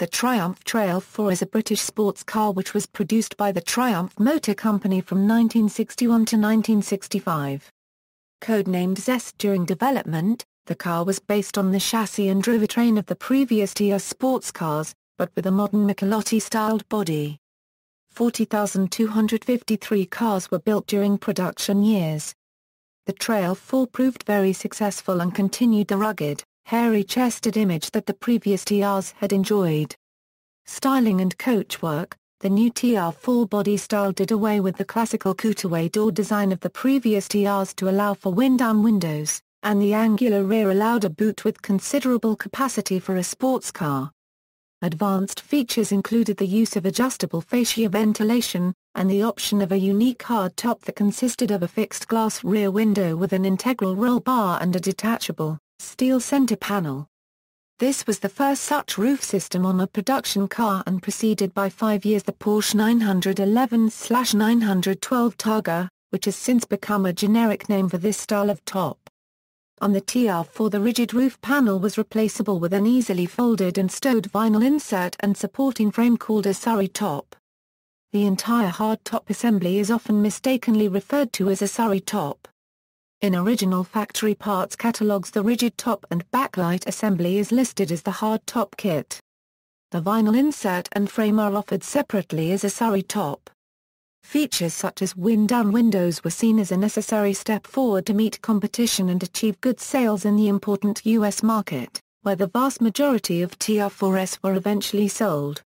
The Triumph TR4 is a British sports car which was produced by the Triumph Motor Company from 1961 to 1965. Codenamed Zest during development, the car was based on the chassis and drivetrain of the previous TR sports cars, but with a modern Michelotti-styled body. 40,253 cars were built during production years. The TR4 proved very successful and continued the rugged, hairy-chested image that the previous TRs had enjoyed. Styling and coachwork: the new TR4 body style did away with the classical cutaway door design of the previous TRs to allow for wind-down windows, and the angular rear allowed a boot with considerable capacity for a sports car. Advanced features included the use of adjustable fascia ventilation, and the option of a unique hard top that consisted of a fixed glass rear window with an integral roll bar and a detachable, steel center panel. This was the first such roof system on a production car and preceded by 5 years the Porsche 911/912 Targa, which has since become a generic name for this style of top. On the TR4 the rigid roof panel was replaceable with an easily folded and stowed vinyl insert and supporting frame called a Surrey top. The entire hardtop assembly is often mistakenly referred to as a Surrey top. In original factory parts catalogues the rigid top and backlight assembly is listed as the hardtop kit. The vinyl insert and frame are offered separately as a Surrey top. Features such as wind-down windows were seen as a necessary step forward to meet competition and achieve good sales in the important US market, where the vast majority of TR4s were eventually sold.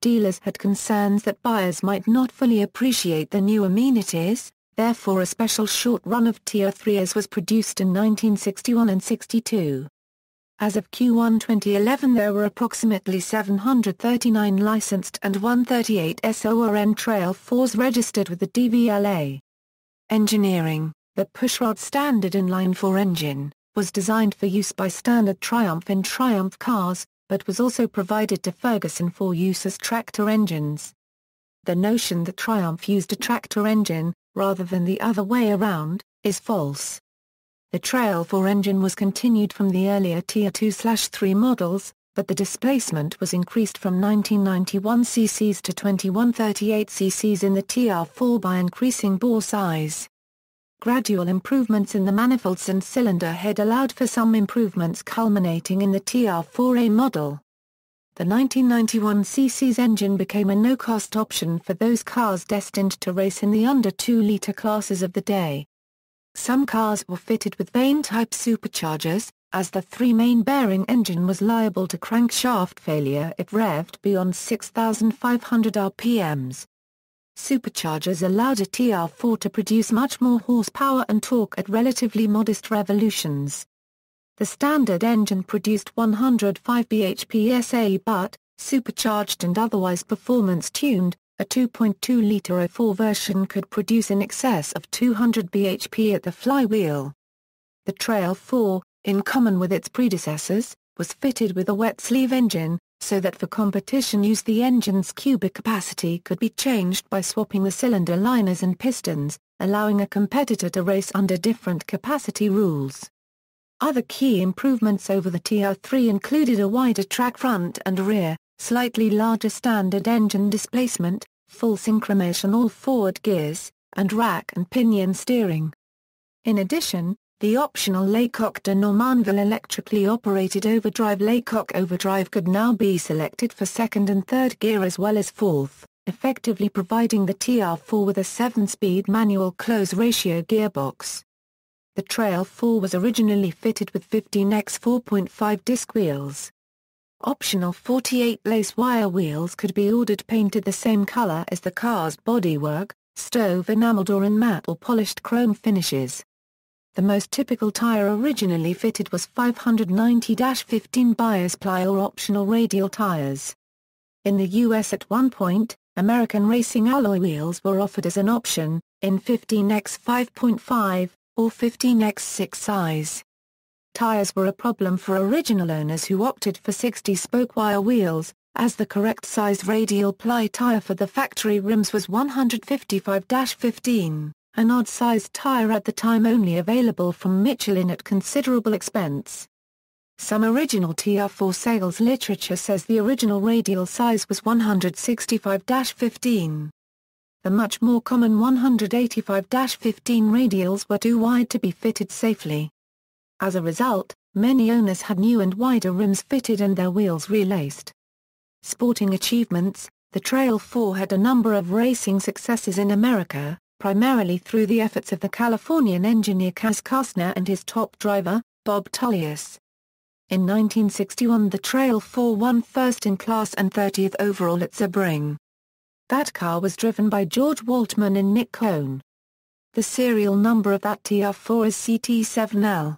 Dealers had concerns that buyers might not fully appreciate the new amenities, therefore a special short run of TR3s was produced in 1961 and 62. As of Q1 2011 there were approximately 739 licensed and 138 SORN TR4s registered with the DVLA. Engineering: the pushrod standard inline 4 engine, was designed for use by standard Triumph in Triumph cars, but was also provided to Ferguson for use as tractor engines. The notion that Triumph used a tractor engine, rather than the other way around, is false. The TR4 engine was continued from the earlier TR2/3 models, but the displacement was increased from 1991 cc's to 2138 cc's in the TR4 by increasing bore size. Gradual improvements in the manifolds and cylinder head allowed for some improvements culminating in the TR4A model. The 1991 cc's engine became a no-cost option for those cars destined to race in the under 2-liter classes of the day. Some cars were fitted with vane-type superchargers, as the 3-main bearing engine was liable to crankshaft failure if revved beyond 6,500 RPMs. Superchargers allowed a TR4 to produce much more horsepower and torque at relatively modest revolutions. The standard engine produced 105 bhp SA but, supercharged and otherwise performance-tuned, a 2.2-liter 04 version could produce in excess of 200 bhp at the flywheel. The TR4, in common with its predecessors, was fitted with a wet sleeve engine, so that for competition use the engine's cubic capacity could be changed by swapping the cylinder liners and pistons, allowing a competitor to race under different capacity rules. Other key improvements over the TR3 included a wider track front and rear, slightly larger standard engine displacement, full synchromation all forward gears, and rack and pinion steering. In addition, the optional Laycock de Normanville electrically operated overdrive Laycock overdrive could now be selected for second and third gear as well as fourth, effectively providing the TR4 with a 7-speed manual close ratio gearbox. The TR4 was originally fitted with 15x 4.5 disc wheels. Optional 48 lace wire wheels could be ordered painted the same color as the car's bodywork, stove enameled or in matte or polished chrome finishes. The most typical tire originally fitted was 590-15 bias ply or optional radial tires. In the US at one point, American racing alloy wheels were offered as an option, in 15x 5.5, or 15x6 size. Tires were a problem for original owners who opted for 60-spoke wire wheels, as the correct size radial ply tire for the factory rims was 155-15, an odd-sized tire at the time only available from Michelin at considerable expense. Some original TR4 sales literature says the original radial size was 165-15. The much more common 185-15 radials were too wide to be fitted safely. As a result, many owners had new and wider rims fitted and their wheels relaced. Sporting achievements: the Trail 4 had a number of racing successes in America, primarily through the efforts of the Californian engineer Kaz Kastner and his top driver, Bob Tullius. In 1961 the Trail 4 won first in class and 30th overall at Sebring. That car was driven by George Waltman and Nick Cohn. The serial number of that TR4 is CT7L.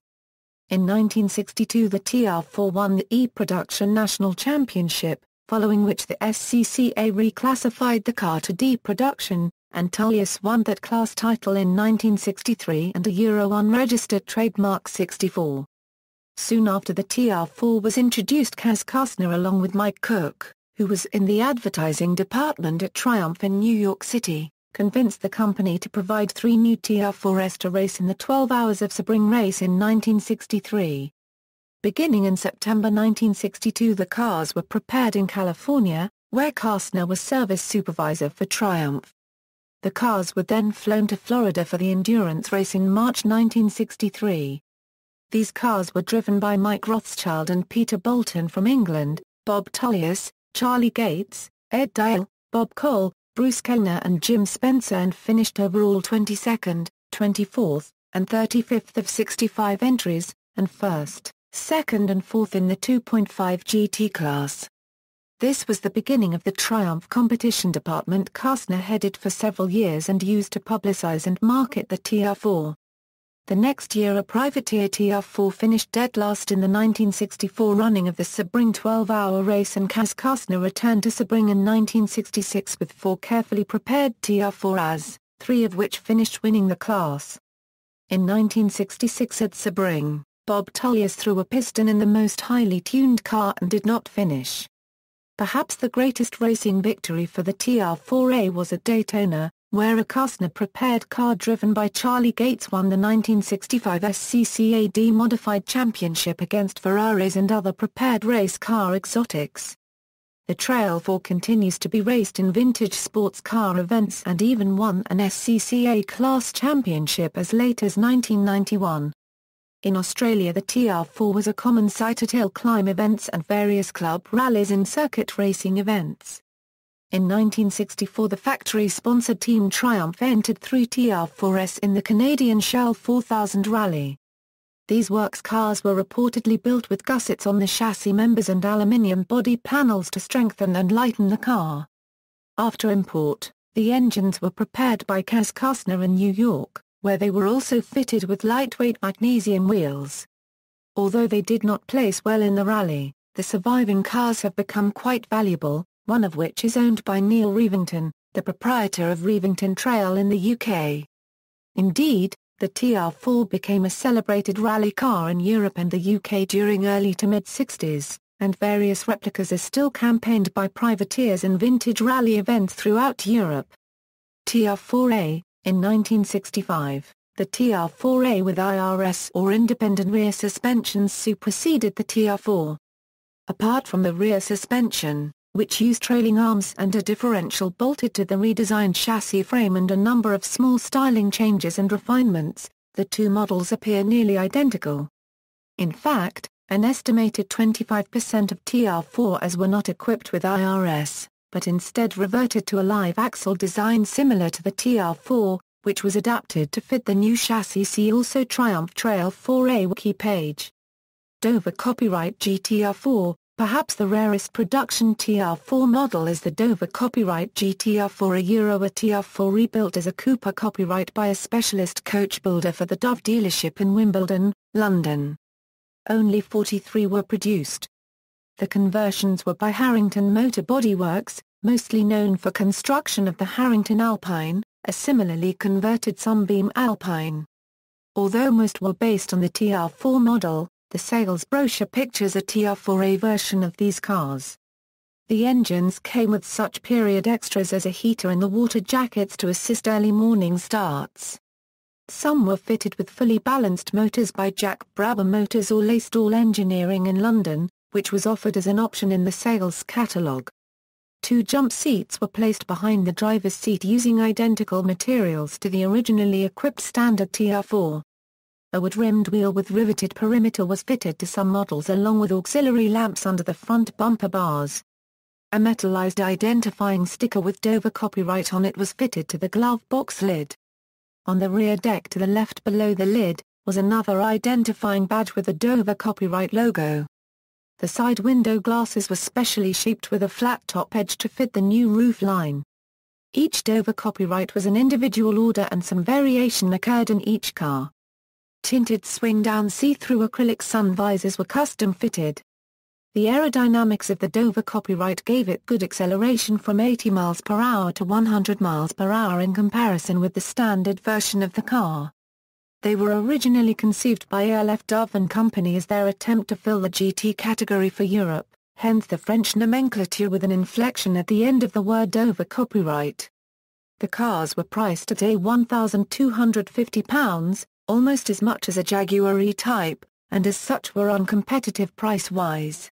In 1962 the TR4 won the E-Production National Championship, following which the SCCA reclassified the car to D-Production, and Tullius won that class title in 1963 and a Euro unregistered trademark 64. Soon after the TR4 was introduced, Kaz Kastner along with Mike Cook, who was in the advertising department at Triumph in New York City, convinced the company to provide 3 new TR4s to race in the 12 Hours of Sebring race in 1963. Beginning in September 1962 the cars were prepared in California, where Kastner was service supervisor for Triumph. The cars were then flown to Florida for the endurance race in March 1963. These cars were driven by Mike Rothschild and Peter Bolton from England, Bob Tullius, Charlie Gates, Ed Dale, Bob Cole, Bruce Kellner and Jim Spencer, and finished overall 22nd, 24th, and 35th of 65 entries, and 1st, 2nd and 4th in the 2.5 GT class. This was the beginning of the Triumph competition department Kastner headed for several years and used to publicize and market the TR4. The next year a privateer TR4 finished dead last in the 1964 running of the Sebring 12-hour race, and Kaz Kastner returned to Sebring in 1966 with 4 carefully prepared TR4s, 3 of which finished winning the class. In 1966 at Sebring, Bob Tullius threw a piston in the most highly tuned car and did not finish. Perhaps the greatest racing victory for the TR4A was at Daytona, where a Kastner-prepared car driven by Charlie Gates won the 1965 SCCA Modified Championship against Ferraris and other prepared race car exotics. The Trail 4 continues to be raced in vintage sports car events and even won an SCCA Class Championship as late as 1991. In Australia the TR4 was a common sight at hill climb events and various club rallies and circuit racing events. In 1964 the factory-sponsored Team Triumph entered 3 TR4s in the Canadian Shell 4000 Rally. These works cars were reportedly built with gussets on the chassis members and aluminium body panels to strengthen and lighten the car. After import, the engines were prepared by Kaz Kastner in New York, where they were also fitted with lightweight magnesium wheels. Although they did not place well in the rally, the surviving cars have become quite valuable, one of which is owned by Neil Revington, the proprietor of Revington Trail in the UK. Indeed, the TR4 became a celebrated rally car in Europe and the UK during early to mid-60s, and various replicas are still campaigned by privateers in vintage rally events throughout Europe. TR4A, in 1965, the TR4A with IRS or independent rear suspensions superseded the TR4. Apart from the rear suspension, which used trailing arms and a differential bolted to the redesigned chassis frame and a number of small styling changes and refinements, the two models appear nearly identical. In fact, an estimated 25% of TR4s were not equipped with IRS, but instead reverted to a live axle design similar to the TR4, which was adapted to fit the new chassis. See also Triumph Trail 4A wiki page. Dover Copyright GTR4. Perhaps the rarest production TR4 model is the Dover Copyright GTR4, a TR4 rebuilt as a Cooper copyright by a specialist coach builder for the Dove dealership in Wimbledon, London. Only 43 were produced. The conversions were by Harrington Motor Body Works, mostly known for construction of the Harrington Alpine, a similarly converted Sunbeam Alpine. Although most were based on the TR4 model, the sales brochure pictures a TR4A version of these cars. The engines came with such period extras as a heater in the water jackets to assist early morning starts. Some were fitted with fully balanced motors by Jack Brabham Motors or Laystall Engineering in London, which was offered as an option in the sales catalogue. 2 jump seats were placed behind the driver's seat using identical materials to the originally equipped standard TR4. A wood-rimmed wheel with riveted perimeter was fitted to some models along with auxiliary lamps under the front bumper bars. A metallized identifying sticker with Dover copyright on it was fitted to the glove box lid. On the rear deck to the left below the lid, was another identifying badge with the Dover copyright logo. The side window glasses were specially shaped with a flat top edge to fit the new roof line. Each Dover copyright was an individual order and some variation occurred in each car. Tinted swing-down see-through acrylic sun visors were custom fitted. The aerodynamics of the Dover copyright gave it good acceleration from 80 miles per hour to 100 miles per hour in comparison with the standard version of the car. They were originally conceived by ALF Dove & Company as their attempt to fill the GT category for Europe, hence the French nomenclature with an inflection at the end of the word Dover copyright. The cars were priced at £1,250, almost as much as a Jaguar E-Type, and as such were uncompetitive price-wise.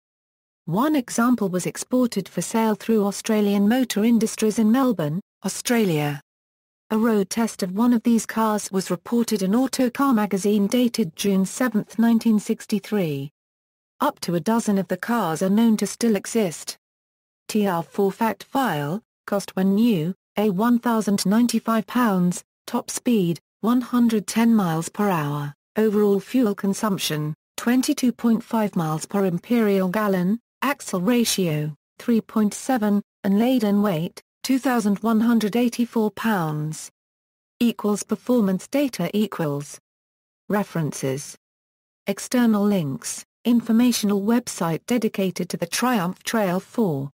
One example was exported for sale through Australian Motor Industries in Melbourne, Australia. A road test of one of these cars was reported in Autocar magazine dated June 7, 1963. Up to a dozen of the cars are known to still exist. TR4 fact file, cost when new, £1,095, top speed, 110 miles per hour, overall fuel consumption, 22.5 miles per imperial gallon, axle ratio, 3.7, and laden weight, 2,184 pounds. Performance data equals. References. External links, informational website dedicated to the Triumph TR4.